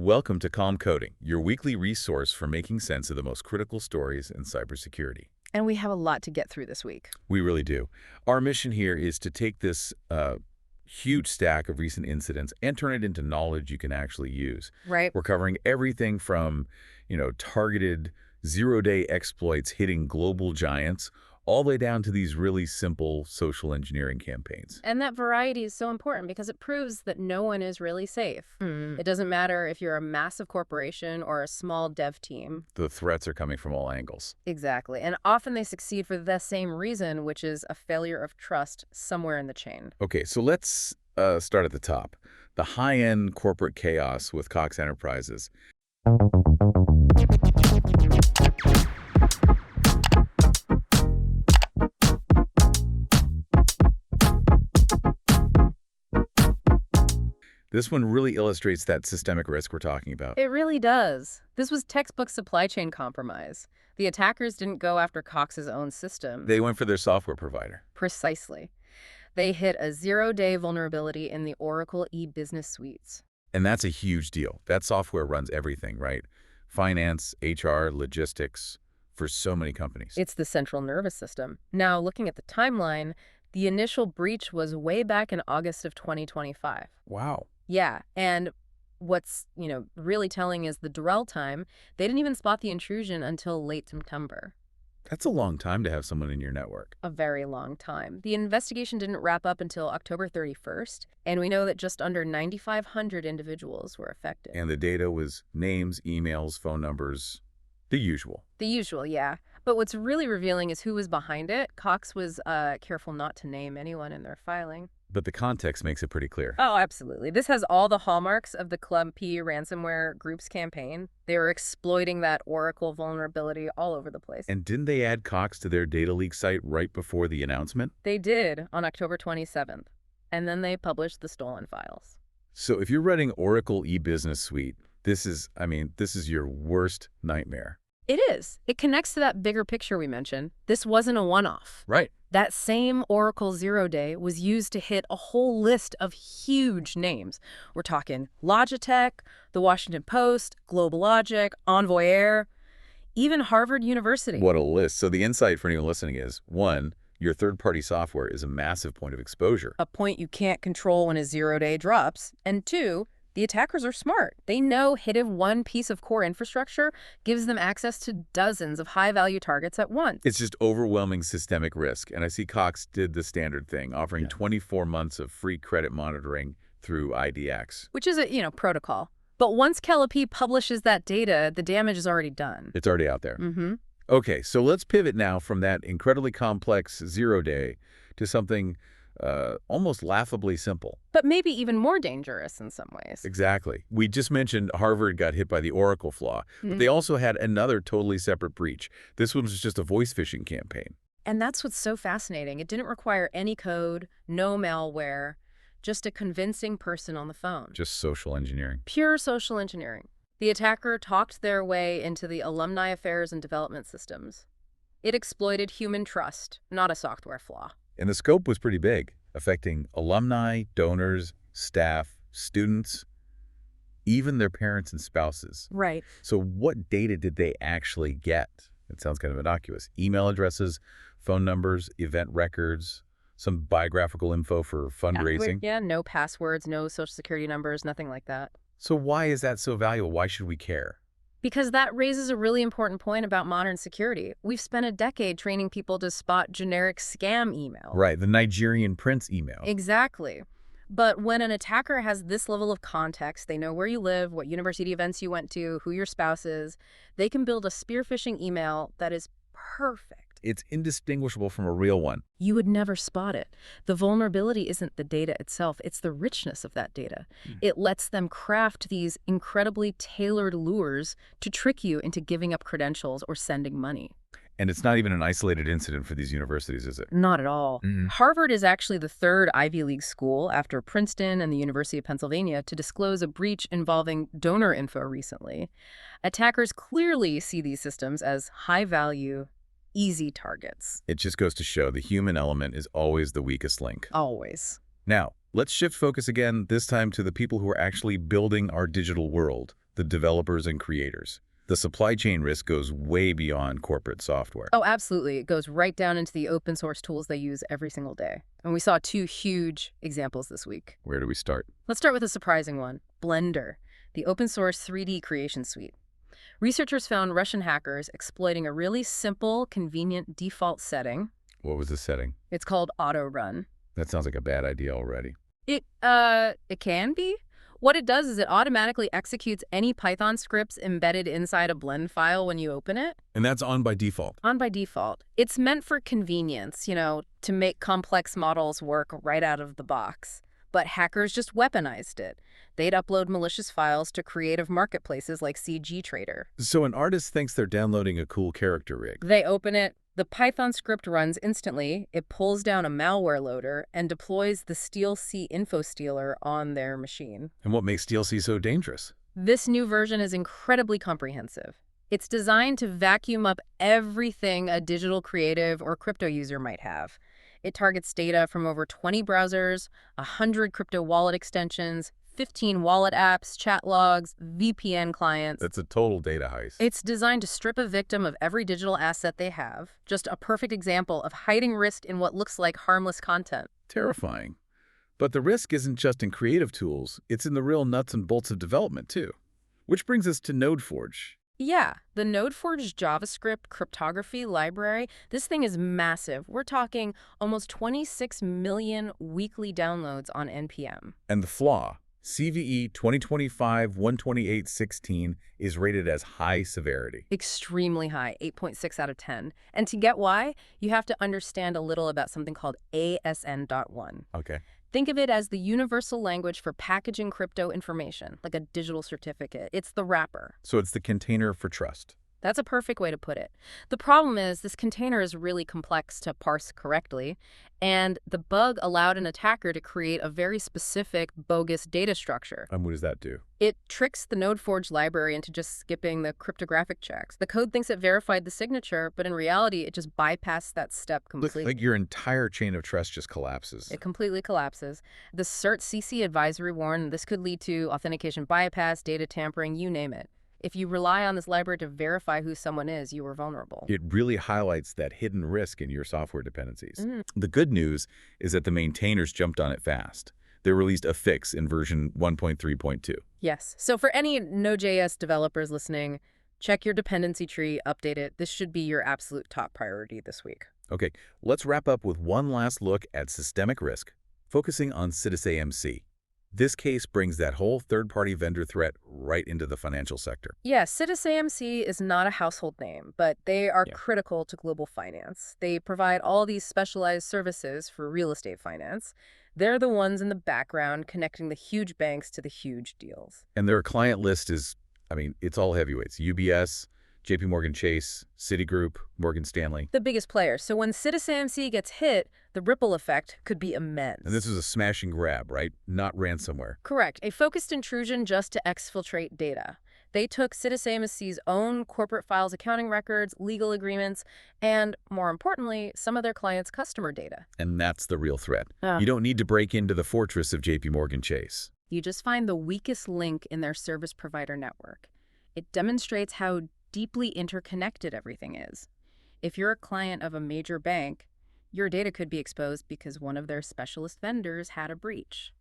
Welcome to Calm Coding, your weekly resource for making sense of the most critical stories in cybersecurity. And we have a lot to get through this week. We really do. Our mission here is to take this huge stack of recent incidents and turn it into knowledge you can actually use. Right. We're covering everything from, targeted zero-day exploits hitting global giants all the way down to these really simple social engineering campaigns. And that variety is so important because it proves that no one is really safe. It doesn't matter if you're a massive corporation or a small dev team. The threats are coming from all angles. Exactly. And often they succeed for the same reason, which is a failure of trust somewhere in the chain. Okay, so let's start at the top. The high-end corporate chaos with Cox Enterprises. This one really illustrates that systemic risk we're talking about. It really does. This was textbook supply chain compromise. The attackers didn't go after Cox's own system. They went for their software provider. Precisely. They hit a zero-day vulnerability in the Oracle e-business suites. And that's a huge deal. That software runs everything, right? Finance, HR, logistics, for so many companies. It's the central nervous system. Now, looking at the timeline, the initial breach was way back in August of 2025. Wow. Yeah, and what's, really telling is the dwell time. They didn't even spot the intrusion until late September. That's a long time to have someone in your network. A very long time. The investigation didn't wrap up until October 31st, and we know that just under 9,500 individuals were affected. And the data was names, emails, phone numbers, the usual. The usual, yeah. But what's really revealing is who was behind it. Cox was careful not to name anyone in their filing. But the context makes it pretty clear. Oh, absolutely. This has all the hallmarks of the Club P ransomware group's campaign. They were exploiting that Oracle vulnerability all over the place. And didn't they add Cox to their data leak site right before the announcement? They did on October 27th. And then they published the stolen files. So if you're running Oracle e-business suite, this is your worst nightmare. It is. It connects to that bigger picture we mentioned. This wasn't a one-off. Right. That same Oracle Zero Day was used to hit a whole list of huge names. We're talking Logitech, The Washington Post, GlobalLogic, Envoy Air, even Harvard University. What a list. So the insight for anyone listening is, 1, your third-party software is a massive point of exposure. A point you can't control when a zero-day drops. And 2, the attackers are smart. They know hitting one piece of core infrastructure gives them access to dozens of high-value targets at once. It's just overwhelming systemic risk. And I see Cox did the standard thing, offering 24 months of free credit monitoring through IDX. Which is a, protocol. But once Calliope publishes that data, the damage is already done. It's already out there. Mm-hmm. Okay, so let's pivot now from that incredibly complex zero-day to something almost laughably simple. But maybe even more dangerous in some ways. Exactly. We just mentioned Harvard got hit by the Oracle flaw, but they also had another totally separate breach. This one was just a voice phishing campaign. And that's what's so fascinating. It didn't require any code, no malware, just a convincing person on the phone. Just social engineering. Pure social engineering. The attacker talked their way into the Alumni affairs and development systems. It exploited human trust, not a software flaw. And the scope was pretty big, affecting alumni, donors, staff, students, even their parents and spouses. Right. So what data did they actually get? It sounds kind of innocuous. Email addresses, phone numbers, event records, some biographical info for fundraising. Yeah, no passwords, no social security numbers, nothing like that. So why is that so valuable? Why should we care? Because that raises a really important point about modern security. We've spent a decade training people to spot generic scam email. Right, the Nigerian prince email. Exactly. But when an attacker has this level of context, they know where you live, what university events you went to, who your spouse is, they can build a spear phishing email that is perfect. It's indistinguishable from a real one. You would never spot it. The vulnerability isn't the data itself, it's the richness of that data. It lets them craft these incredibly tailored lures to trick you into giving up credentials or sending money. And it's not even an isolated incident for these universities, is it? Not at all. Harvard is actually the third Ivy League school after Princeton and the University of Pennsylvania to disclose a breach involving donor info recently. Attackers clearly see these systems as high-value, easy targets. It just goes to show the human element is always the weakest link. Always. Now, let's shift focus again, this time to the people who are actually building our digital world, the developers and creators. The supply chain risk goes way beyond corporate software. Oh, absolutely. It goes right down into the open source tools they use every single day. And we saw two huge examples this week. Where do we start? Let's start with a surprising one, Blender, the open source 3D creation suite. Researchers found Russian hackers exploiting a really simple, convenient default setting. What was the setting? It's called auto run. That sounds like a bad idea already. It can be. What it does is it automatically executes any Python scripts embedded inside a Blend file when you open it. And that's on by default. On by default. It's meant for convenience, to make complex models work right out of the box. But hackers just weaponized it. They'd upload malicious files to creative marketplaces like CGTrader. So an artist thinks they're downloading a cool character rig. They open it. The Python script runs instantly, it pulls down a malware loader, and deploys the StealC infostealer on their machine. And what makes StealC so dangerous? This new version is incredibly comprehensive. It's designed to vacuum up everything a digital creative or crypto user might have. It targets data from over 20 browsers, 100 crypto wallet extensions, 15 wallet apps, chat logs, VPN clients. That's a total data heist. It's designed to strip a victim of every digital asset they have. Just a perfect example of hiding risk in what looks like harmless content. Terrifying. But the risk isn't just in creative tools, it's in the real nuts and bolts of development too. Which brings us to NodeForge. Yeah, the NodeForge JavaScript cryptography library, this thing is massive. We're talking almost 26 million weekly downloads on NPM. And the Flaw, CVE 2025-128-16, is rated as high severity. Extremely high, 8.6 out of 10. And to get why, you have to understand a little about something called ASN.1. Okay. Think of it as the universal language for packaging crypto information, like a digital certificate. It's the wrapper. So it's the container for trust. That's a perfect way to put it. The problem is this container is really complex to parse correctly, and the bug allowed an attacker to create a very specific, bogus data structure. And what does that do? It tricks the NodeForge library into just skipping the cryptographic checks. The code thinks it verified the signature, but in reality, it just bypassed that step completely. Like your entire chain of trust just collapses. It completely collapses. The CertCC advisory warned this could lead to authentication bypass, data tampering, you name it. If you rely on this library to verify who someone is, you are vulnerable. It really highlights that hidden risk in your software dependencies. The good news is that the maintainers jumped on it fast. They released a fix in version 1.3.2. Yes. So for any Node.js developers listening, check your dependency tree, update it. This should be your absolute top priority this week. Okay, let's wrap up with one last look at systemic risk, focusing on SitusAMC. This case brings that whole third-party vendor threat right into the financial sector. Yes, SitusAMC is not a household name, but they are critical to global finance. They provide all these specialized services for real estate finance. They're the ones in the background connecting the huge banks to the huge deals. And their client list is, it's all heavyweights. UBS, JP Morgan Chase, Citigroup, Morgan Stanley. The biggest players. So when SitusAMC gets hit, the ripple effect could be immense. And this is a smash and grab, right? Not ransomware. Correct. A focused intrusion just to exfiltrate data. They took SitusAMC's own corporate files, accounting records, legal agreements, and, more importantly, some of their clients' customer data. And that's the real threat. You don't need to break into the fortress of JP Morgan Chase. You just find the weakest link in their service provider network. It demonstrates how deeply interconnected everything is. If you're a client of a major bank, your data could be exposed because one of their specialist vendors had a breach.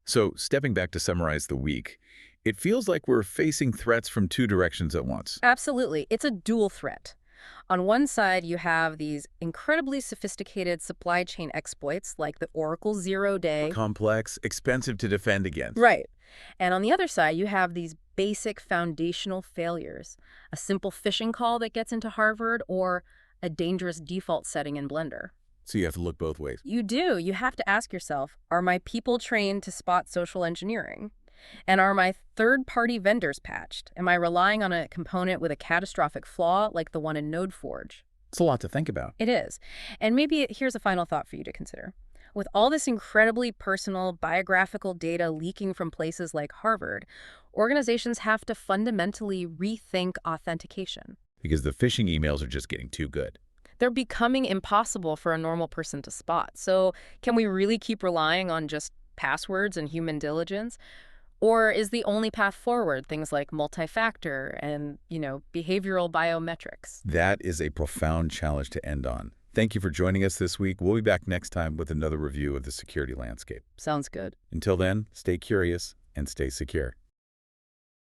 So, stepping back to summarize the week, it feels like we're facing threats from two directions at once. Absolutely. It's a dual threat. On one side, you have these incredibly sophisticated supply chain exploits like the Oracle zero-day. Complex, expensive to defend against. Right. And on the other side, you have these basic foundational failures. A simple phishing call that gets into Harvard or a dangerous default setting in Blender. So you have to look both ways. You do. You have to ask yourself, are my people trained to spot social engineering? And are my third-party vendors patched? Am I relying on a component with a catastrophic flaw like the one in NodeForge? It's a lot to think about. It is. And maybe here's a final thought for you to consider. With all this incredibly personal biographical data leaking from places like Harvard, organizations have to fundamentally rethink authentication. Because the phishing emails are just getting too good. They're becoming impossible for a normal person to spot. So can we really keep relying on just passwords and human diligence? Or is the only path forward things like multi-factor and, behavioral biometrics? That is a profound challenge to end on. Thank you for joining us this week. We'll be back next time with another review of the security landscape. Sounds good. Until then, stay curious and stay secure.